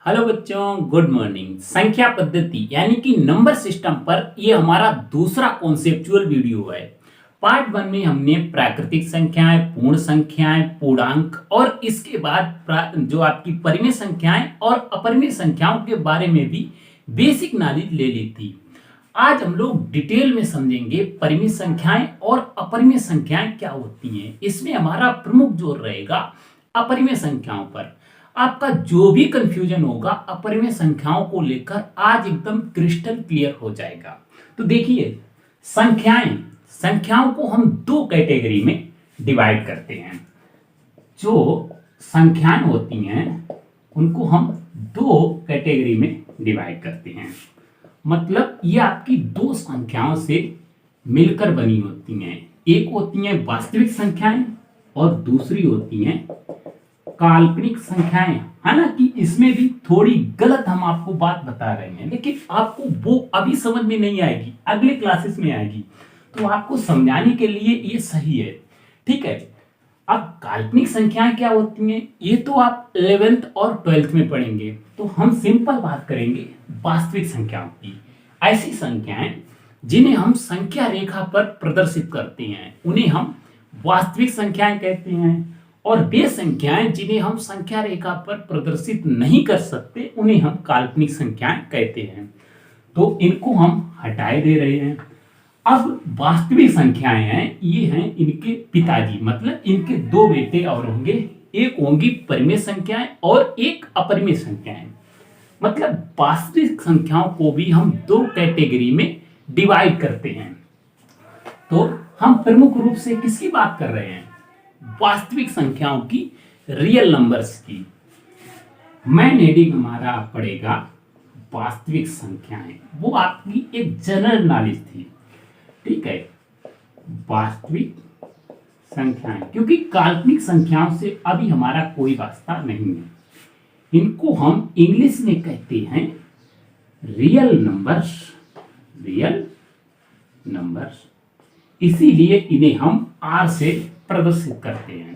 Hello बच्चों, good morning. संख्या पद्धति यानी कि नंबर सिस्टम पर ये हमारा दूसरा कॉन्सेप्चुअल वीडियो है। पार्ट वन में हमने प्राकृतिक संख्याएं, पूर्ण संख्याएं, पूर्णांक और इसके बाद जो आपकी परिमेय संख्याएं और अपरिमेय संख्याओं के बारे में भी बेसिक नॉलेज ले ली थी। आज हम लोग डिटेल में समझेंगे परिमेय संख्याएं और अपरिमेय संख्याएं क्या होती हैं। इसमें हमारा प्रमुख जोर रहेगा अपरिमेय संख्याओं पर। आपका जो भी कंफ्यूजन होगा अपरिमेय संख्याओं को लेकर आज एकदम क्रिस्टल क्लियर हो जाएगा। तो देखिए, संख्याओं को हम दो कैटेगरी में डिवाइड करते हैं। जो संख्याएं होती हैं उनको हम दो कैटेगरी में डिवाइड करते हैं। मतलब ये आपकी दो संख्याओं से मिलकर बनी होती हैं। एक होती हैं वास्तविक संख्याएं और दूसरी होती हैं काल्पनिक संख्याएं। हालांकि इसमें भी थोड़ी गलत हम आपको बात बता रहे हैं, लेकिन आपको वो अभी समझ में नहीं आएगी, अगले क्लासेस में आएगी। तो आपको समझाने के लिए ये सही है, ठीक है। अब काल्पनिक संख्याएं क्या होती हैं ये तो आप 11th और 12th में पढ़ेंगे। तो हम सिंपल बात करेंगे वास्तविक संख्याओं की। ऐसी संख्याएं जिन्हें हम संख्या रेखा पर प्रदर्शित करते हैं उन्हें हम वास्तविक संख्याएं कहते हैं, और वे संख्याएं जिन्हें हम संख्या रेखा पर प्रदर्शित नहीं कर सकते उन्हें हम काल्पनिक संख्याएं कहते हैं। तो इनको हम हटाए दे रहे हैं। अब वास्तविक संख्याएं हैं, ये हैं इनके पिताजी, मतलब इनके दो बेटे और होंगे। एक होंगी परिमेय संख्याएं और एक अपरिमेय संख्याएं। मतलब वास्तविक संख्याओं को भी हम दो कैटेगरी में डिवाइड करते हैं। तो हम प्रमुख रूप से किसकी बात कर रहे हैं? वास्तविक संख्याओं की, रियल नंबर्स की। मेन हेडिंग हमारा पड़ेगा वास्तविक संख्याएं। वो आपकी एक जनरल नॉलेज थी, ठीक है। वास्तविक संख्याएं, क्योंकि काल्पनिक संख्याओं से अभी हमारा कोई वास्ता नहीं है। इनको हम इंग्लिश में कहते हैं रियल नंबर्स। रियल नंबर्स, इसीलिए इन्हें हम आर से प्रदर्शित करते हैं।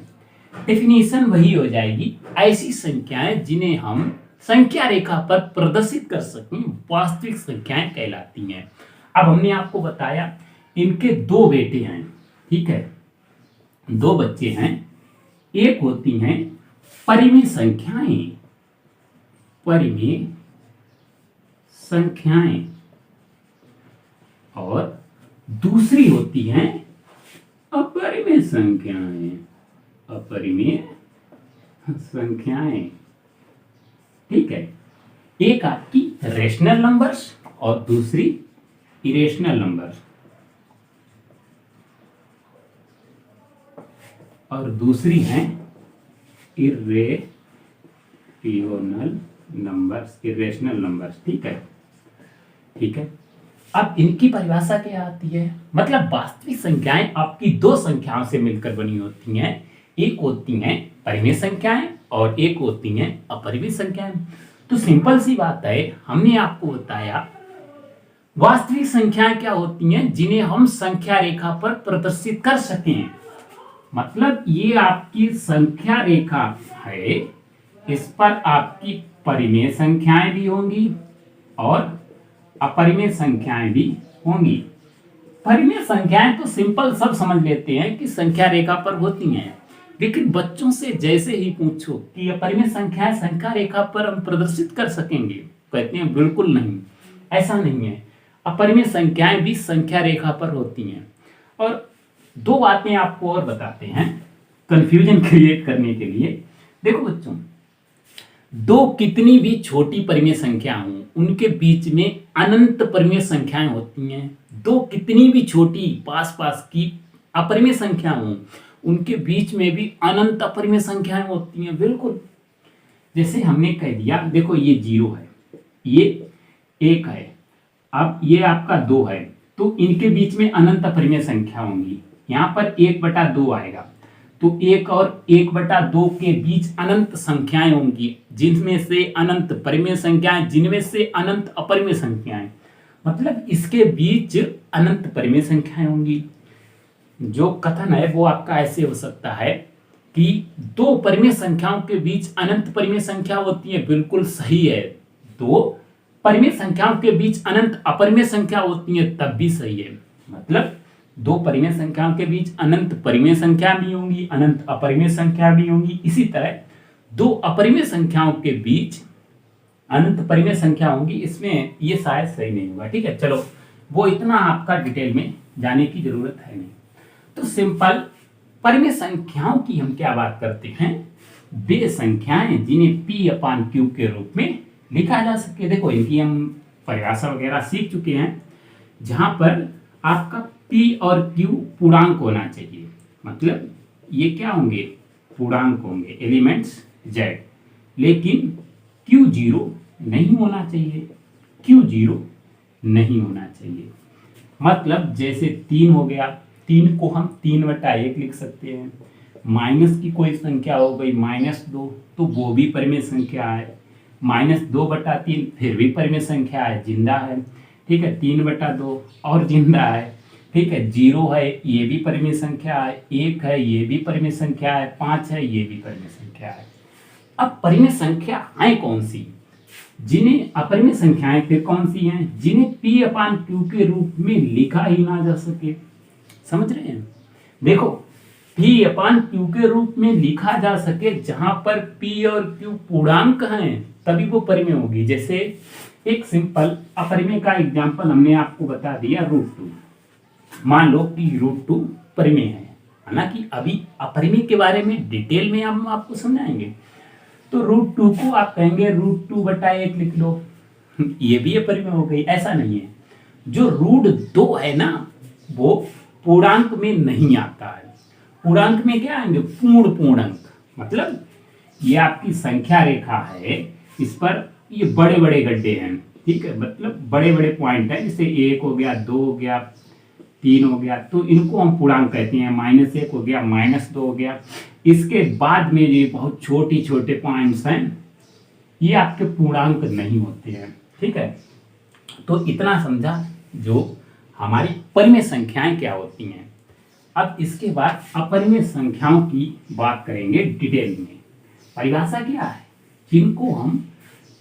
डेफिनेशन वही हो जाएगी, ऐसी संख्याएं जिन्हें हम संख्या रेखा पर प्रदर्शित कर सकें वास्तविक संख्याएं कहलाती हैं। अब हमने आपको बताया इनके दो बेटे हैं, ठीक है, दो बच्चे हैं। एक होती हैं परिमेय संख्याएं, परिमेय संख्याएं, और दूसरी होती हैं अपरिमेय संख्याएं। अपरिमेय संख्याएं, ठीक है। एक आपकी रेशनल नंबर्स और दूसरी इरेशनल नंबर्स, और दूसरी हैं इरेशनल नंबर्स। इरेशनल नंबर्स, ठीक है, ठीक है। अब इनकी परिभाषा क्या आती है? मतलब वास्तविक संख्याएं आपकी दो संख्याओं से मिलकर बनी होती हैं। एक होती हैं परिमेय संख्याएं और एक होती हैं अपरिमेय संख्याएं। तो सिंपल सी बात है, हमने आपको बताया वास्तविक संख्याएं क्या होती हैं जिन्हें हम संख्या रेखा पर प्रदर्शित कर सकें। मतलब ये आपकी संख्या रेखा है, इस पर आपकी परिमेय संख्याएं भी होंगी और अपरिमेय संख्याएं भी होंगी। परिमेय संख्याएं तो सिंपल सब समझ लेते हैं कि संख्या रेखा पर होती हैं, लेकिन बच्चों से जैसे ही पूछो कि अपरिमेय संख्याएं संख्या रेखा पर हम प्रदर्शित कर सकेंगे, कहते हैं बिल्कुल नहीं, ऐसा नहीं है। अपरिमेय संख्याएं भी संख्या रेखा पर होती हैं। और दो बातें आपको और बताते हैं कंफ्यूजन क्रिएट करने के लिए। देखो बच्चों, दो कितनी भी छोटी परिमेय संख्या हों उनके बीच में अनंत परिमेय संख्याएं होती हैं। दो कितनी भी छोटी पास पास की अपरिमेय संख्या हों उनके बीच में भी अनंत अपरिमेय संख्याएं होती हैं, बिल्कुल। जैसे हमने कह दिया, देखो ये 0 है, ये 1 है, अब ये आपका 2 है, तो इनके बीच में अनंत अपरिमेय संख्या होंगी। यहाँ पर 1/2 आएगा, तो 1 और 1/2 के बीच अनंत संख्याएं होंगी, जिनमें से अनंत परिमेय संख्याएं, जिनमें से अनंत अपरिमेय संख्याएं। मतलब इसके बीच अनंत परिमेय संख्याएं होंगी। जो कथन है वो आपका ऐसे हो सकता है कि दो परिमेय संख्याओं के बीच अनंत परिमेय संख्या होती है, बिल्कुल सही है। दो परिमेय संख्याओं के बीच अनंत अपरिमेय संख्या होती है, तब भी सही है। मतलब दो परिमेय संख्याओं के बीच अनंत परिमेय संख्या भी होंगी, अनंत अपरिमेय संख्या भी होंगी। इसी तरह दो अपरिमेय संख्याओं के बीच अनंत परिमेय संख्या होंगी, इसमें ये शायद सही नहीं होगा। ठीक है, चलो वो इतना आपका डिटेल में जाने की जरूरत है नहीं। तो सिंपल परिमेय संख्याओं की हम क्या बात करते हैं, वे संख्याएं जिन्हें P/Q के रूप में लिखा जा सके। देखो इनकी हम परिभाषा वगैरह सीख चुके हैं, जहां पर आपका P और Q पूर्णांक होना चाहिए। मतलब ये क्या होंगे, पूर्णांक होंगे, एलिमेंट्स Z, लेकिन Q0 नहीं होना चाहिए, Q0 नहीं होना चाहिए। मतलब जैसे 3 हो गया, 3 को हम 3/1 लिख सकते हैं। माइनस की कोई संख्या हो गई -2, तो वो भी परिमेय संख्या है। -2/3 फिर भी परिमेय संख्या है, जिंदा है। ठीक है, 3/2 और जिंदा है। ठीक है, 0 है, ये भी परिमेय संख्या है। 1 है, ये भी परिमेय संख्या है। 5 है, ये भी परिमेय संख्या है। अब परिमेय संख्या है कौन सी, जिन्हें अपरिमेय संख्याएं फिर कौन सी हैं, जिन्हें P/Q के रूप में लिखा ही ना जा सके। समझ रहे हैं, देखो P/Q के रूप में लिखा जा सके, जहां पर P और Q पूर्णांक हैं तभी वो परिमेय होगी। जैसे एक सिंपल अपरिमेय का एग्जांपल हमने आपको बता दिया, √2। मान लो कि √2 परिमेय है, हालांकि अभी अपरिमेय के बारे में डिटेल में हम आपको समझाएंगे। तो √2 को आप कहेंगे √2/1 लिख लो, ये भी अपरिमेय हो गई। ऐसा नहीं है, जो √2 है ना, वो पूर्णांक में नहीं आता है। पूर्णांक में क्या आएंगे, पूर्ण पूर्णांक। मतलब ये आपकी संख्या रेखा है, इस पर ये बड़े बड़े गड्ढे हैं। ठीक है, मतलब बड़े बड़े पॉइंट है, जैसे 1 हो गया, 2 हो गया, 3 हो गया, तो इनको हम पूर्णांक कहते हैं। -1 हो गया, -2 हो गया। इसके बाद में ये बहुत छोटी छोटे पॉइंट्स हैं, ये आपके पूर्णांक नहीं होते हैं। ठीक है, तो इतना समझा जो हमारी परिमेय संख्याएं क्या होती हैं। अब इसके बाद अपरिमेय संख्याओं की बात करेंगे डिटेल में। परिभाषा क्या है, जिनको हम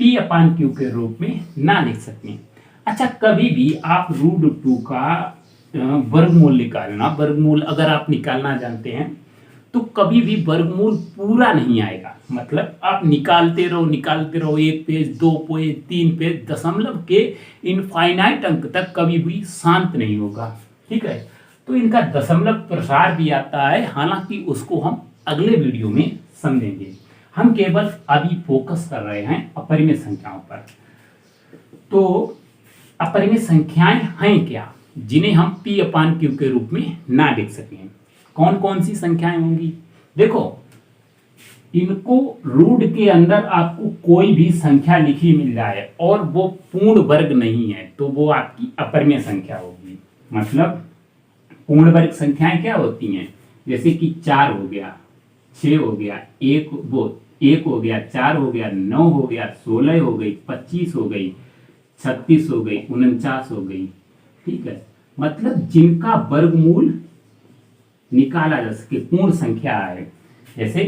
P/Q के रूप में ना लिख सकें। अच्छा, कभी भी आप √2 का वर्गमूल निकालना, वर्गमूल अगर आप निकालना जानते हैं तो कभी भी वर्गमूल पूरा नहीं आएगा। मतलब आप निकालते रहो, 1 पेज, 2 पेज, 3 पेज, दशमलव के इनफाइनाइट अंक तक कभी भी शांत नहीं होगा। ठीक है, तो इनका दशमलव प्रसार भी आता है, हालांकि उसको हम अगले वीडियो में समझेंगे। हम केवल अभी फोकस कर रहे हैं अपरिमेय संख्याओं पर। तो अपरिमेय संख्याएं हैं क्या, जिन्हें हम P/Q के रूप में ना लिख सकें। कौन कौन सी संख्याएं होंगी, देखो इनको रूट के अंदर आपको कोई भी संख्या लिखी मिल जाए और वो पूर्ण वर्ग नहीं है, तो वो आपकी अपरिमेय संख्या होगी। मतलब पूर्ण वर्ग संख्याएं क्या होती हैं, जैसे कि 4 हो गया, 6 हो गया, 1 हो गया, 4 हो गया, 9 हो गया, 16 हो गई, 25 हो गई, 36 हो गई, 49 हो गई। ठीक है, मतलब जिनका वर्गमूल निकाला जा सके, पूर्ण संख्या है। जैसे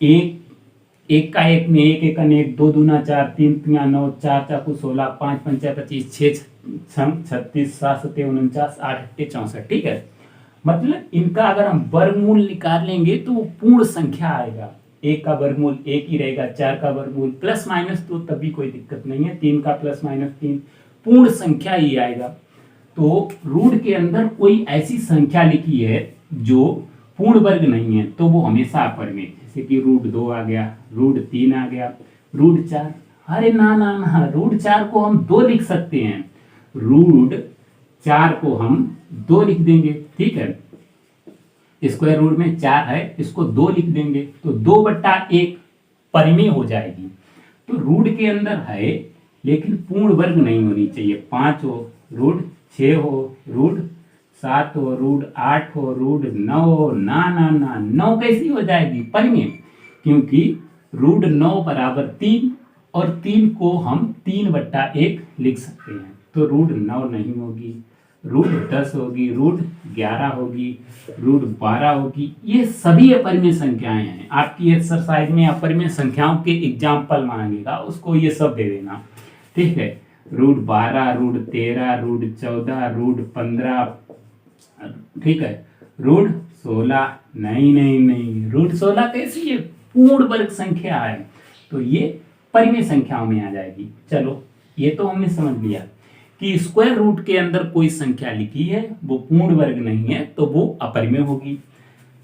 1 का 1 में 1 1 1, 2 दूना 4, 3 3 9, 4 4 16, 5 5 25, 6 36, 7 7 49, 8 8 64। ठीक है, मतलब इनका अगर हम वर्गमूल निकाल लेंगे तो वो पूर्ण संख्या आएगा। 1 का वर्गमूल 1 ही रहेगा, 4 का वर्गमूल प्लस माइनस 2 तभी कोई दिक्कत नहीं है, 3 का प्लस माइनस 3 पूर्ण संख्या ही आएगा। तो रूट के अंदर कोई ऐसी संख्या लिखी है जो पूर्ण वर्ग नहीं है तो वो हमेशा अपरिमेय, जैसे कि √2 आ गया, √3 आ गया, √4। अरे ना ना ना, √4 को हम 2 लिख सकते हैं, √4 को हम 2 लिख देंगे। ठीक है, स्क्वायर रूट में 4 है, इसको 2 लिख देंगे तो 2/1 परिमेय हो जाएगी। तो रूट के अंदर है लेकिन पूर्ण वर्ग नहीं होनी चाहिए। 5 हो, √6 हो, √7 हो, √8 हो, √9 हो। ना ना ना, 9 कैसी हो जाएगी परिमेय, क्योंकि √9 = 3 और 3 को हम 3/1 लिख सकते हैं, तो √9 नहीं होगी। रूट 10 होगी, रूट 11 होगी, रूट 12 होगी। ये सभी अपरिमेय संख्याएं हैं। आपकी एक्सरसाइज में अपरिमेय संख्याओं के एग्जाम्पल मांगेगा, उसको ये सब दे देना, ठीक है। रूट 12, रूट 13, रूट 14, रूट 15, ठीक है, रूट 16, नहीं, रूट 16 कैसी है, पूर्ण वर्ग संख्या है, तो ये परिमेय संख्याओं में आ जाएगी। चलो ये तो हमने समझ लिया कि स्क्वायर रूट के अंदर कोई संख्या लिखी है वो पूर्ण वर्ग नहीं है तो वो अपरिमेय होगी।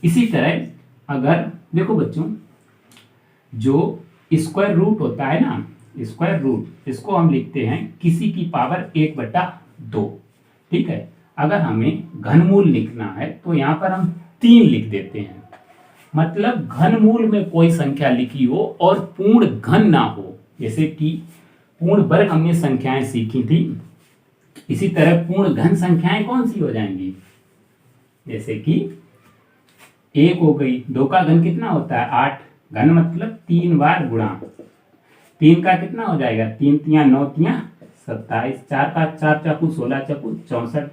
इसी तरह अगर देखो बच्चों, जो स्क्वायर रूट होता है ना, स्क्वायर रूट इसको हम लिखते हैं किसी की पावर 1/2, ठीक है। अगर हमें घनमूल लिखना है तो यहाँ पर हम 3 लिख देते हैं, मतलब घनमूल में कोई संख्या लिखी हो और पूर्ण घन ना हो। जैसे कि पूर्ण वर्ग हमने संख्याएं सीखी थी, इसी तरह पूर्ण घन संख्याएं कौन सी हो जाएंगी, जैसे कि 1 हो गई, 2 का घन कितना होता है 8, घन मतलब 3 बार गुणा, 3 का कितना हो जाएगा 3 तियां 9 तियां 27, 4 का 4 चाकू 16 चाकू 64।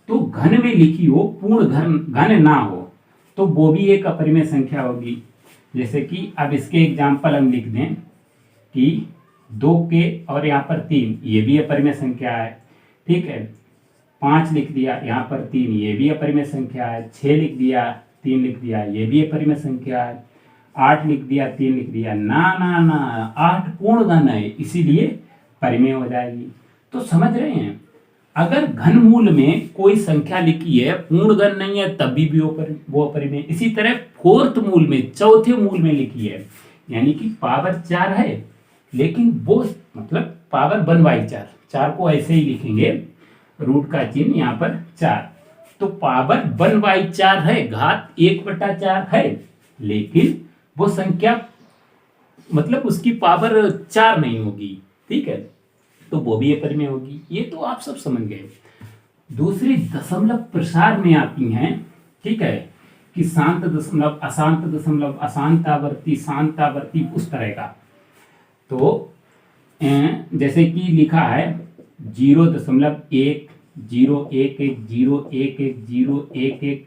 तो घन में लिखी हो पूर्ण घन ना हो तो वो भी एक अपरिमेय संख्या होगी। जैसे कि अब इसके एग्जाम्पल हम लिख दें कि 2 के और यहाँ पर 3, ये भी अपरिमेय संख्या है, ठीक है। 5 लिख दिया, यहाँ पर 3, ये भी अपरिमेय संख्या है। 6 लिख दिया, 3 लिख दिया, ये भी अपरिमेय संख्या है। 8 लिख दिया, 3 लिख दिया, ना 8 पूर्ण घन है इसीलिए परिमेय हो जाएगी। तो समझ रहे हैं, अगर घनमूल में कोई संख्या लिखी है पूर्ण घन नहीं है तभी भी वो अपरिमेय। इसी तरह फोर्थ मूल में, चौथे मूल में लिखी है, यानी कि पावर 4 है लेकिन वो मतलब पावर 1/4, 4 को ऐसे ही लिखेंगे, रूट का चिन्ह यहाँ पर 4, तो पावर 1/4 है, घात 1/4 है, लेकिन वो संख्या मतलब उसकी पावर 4 नहीं होगी, ठीक है, तो वो भी अपरिमेय होगी। ये तो आप सब समझ गए। दूसरी दशमलव प्रसार में आती हैं, ठीक है, कि शांत दशमलव, अशांत दशमलव, अशांतावर्ती, शांतावर्ती, उस तरह का। तो जैसे कि लिखा है 0.1, 0.11, 0.11, 0.11,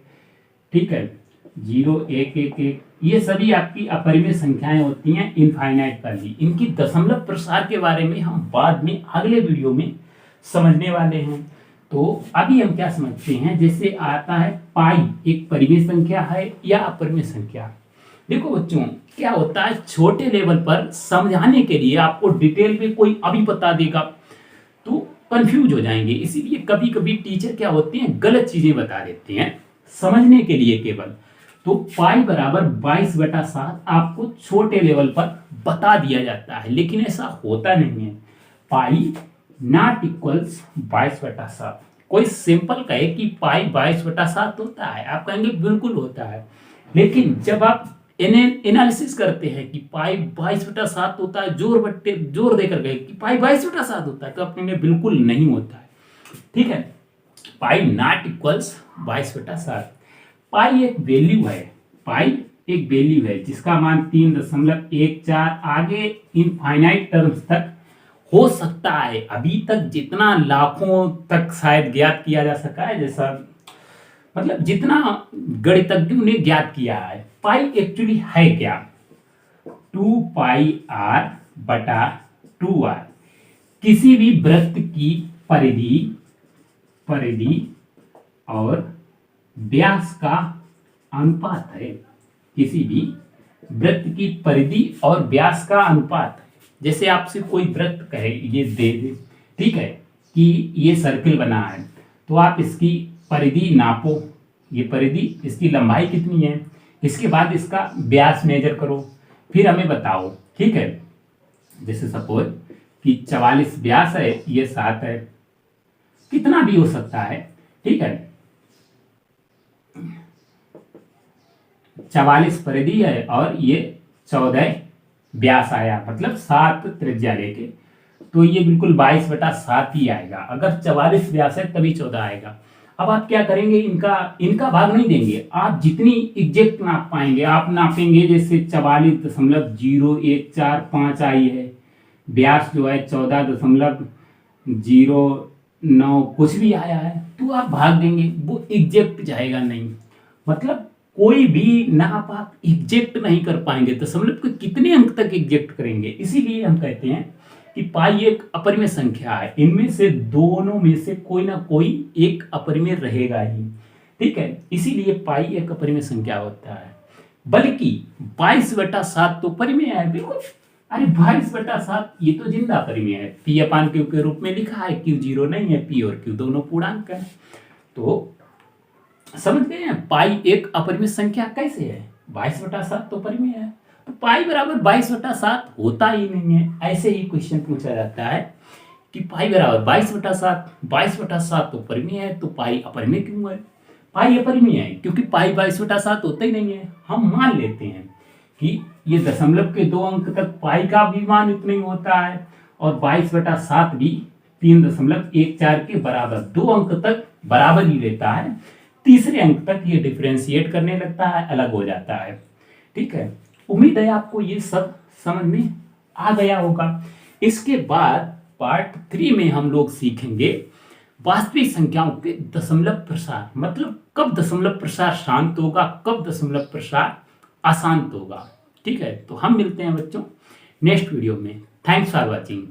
ठीक है, 0.111, ये सभी आपकी अपरिमेय संख्याएं होती हैं इनफाइनाइट वाली। इनकी दशमलव प्रसार के बारे में हम बाद में अगले वीडियो में समझने वाले हैं। तो अभी हम क्या समझते हैं, जैसे आता है पाई, एक परिमेय संख्या है या अपरिमेय संख्या। देखो बच्चों, क्या होता है छोटे लेवल पर समझाने के लिए आपको डिटेल में कोई अभी बता देगा तो कंफ्यूज हो जाएंगे, इसीलिए कभी कभी टीचर क्या होते हैं गलत चीजें बता देते हैं समझने के लिए केवल। तो पाई बराबर 22/7 आपको छोटे लेवल पर बता दिया जाता है, लेकिन ऐसा होता नहीं है। पाई नॉट इक्वल्स 22/7। कोई सिंपल कहे कि पाई 22/7 होता है, आप कहेंगे बिल्कुल होता है, लेकिन जब आप एनालिसिस करते हैं कि पाई 22/7 होता है, जोर देकर गए कि पाई 22/7 होता है, तो आप कहेंगे बिल्कुल नहीं होता है, ठीक है। पाई नॉट इक्वल्स 22/7। पाई एक वैल्यू है, पाई एक वैल्यू है जिसका मान 3.14 आगे इनफाइनाइट टर्म्स तक हो सकता है। अभी तक जितना लाखों तक शायद ज्ञात किया जा सका है, जैसा मतलब जितना गणितज्ञों ने ज्ञात किया है। पाई एक्चुअली है क्या, 2πr/2r किसी भी वृत्त की परिधि और व्यास का अनुपात है। किसी भी वृत्त की परिधि और व्यास का अनुपात है। जैसे आपसे कोई वृत्त कहे, ये दे दे, ठीक है, कि ये सर्किल बना है, तो आप इसकी परिधि नापो, ये परिधि, इसकी लंबाई कितनी है, इसके बाद इसका व्यास मेजर करो, फिर हमें बताओ, ठीक है। जैसे सपोज कि 44 व्यास है, ये 7 है, कितना भी हो सकता है, ठीक है। 44 परिधि है और ये 14 व्यास आया, मतलब 7 त्रिज्या लेके, तो ये बिल्कुल 22/7 ही आएगा। अगर 44 व्यास है तभी 14 आएगा। अब आप क्या करेंगे, इनका भाग नहीं देंगे, आप जितनी एग्जैक्ट नाप पाएंगे आप नापेंगे। जैसे 44.0145 आई है, व्यास जो है 14.0 9 कुछ भी आया है तो आप भाग देंगे, वो एग्जैक्ट जाएगा नहीं। मतलब कोई भी नाप आप एग्जैक्ट नहीं कर पाएंगे, दशमलव के कितने अंक तक एग्जैक्ट करेंगे। इसीलिए हम कहते हैं कि पाई एक अपरिमेय संख्या है, इनमें से दोनों में से कोई ना कोई एक अपरिमेय रहेगा ही, ठीक है। इसीलिए पाई एक अपरिमेय संख्या होता है। बल्कि 22/7 तो परिमेय है, बिल्कुल। अरे 22/7 ये तो जिंदा परिमेय है, पी अपान क्यू के रूप में लिखा है, क्यू जीरो नहीं है, पी और क्यू दोनों पूर्णांक है। तो समझ गए हैं पाई एक अपरिमेय संख्या कैसे है, 22/7 तो परिमेय है, तो पाई बराबर 22/7 होता ही नहीं है। ऐसे ही क्वेश्चन पूछा जाता है कि पाई बराबर 22/7, 22/7 तो परिमेय है, तो पाई अपरिमेय क्यों है। पाई अपरिमेय है क्योंकि पाई 22/7 होता ही नहीं है। हम मान लेते हैं कि ये दशमलव के 2 अंक तक पाई का भी मान इतना ही होता है, और 22/7 भी 3.14 के बराबर 2 अंक तक बराबर ही रहता है। तीसरे अंक तक ये डिफरेंशिएट करने लगता है, अलग हो जाता है, ठीक है। उम्मीद है आपको ये सब समझ में आ गया होगा। इसके बाद पार्ट 3 में हम लोग सीखेंगे वास्तविक संख्याओं के दशमलव प्रसार, मतलब कब दशमलव प्रसार शांत होगा, कब दशमलव प्रसार अशांत होगा, ठीक है। तो हम मिलते हैं बच्चों नेक्स्ट वीडियो में। Thanks for watching.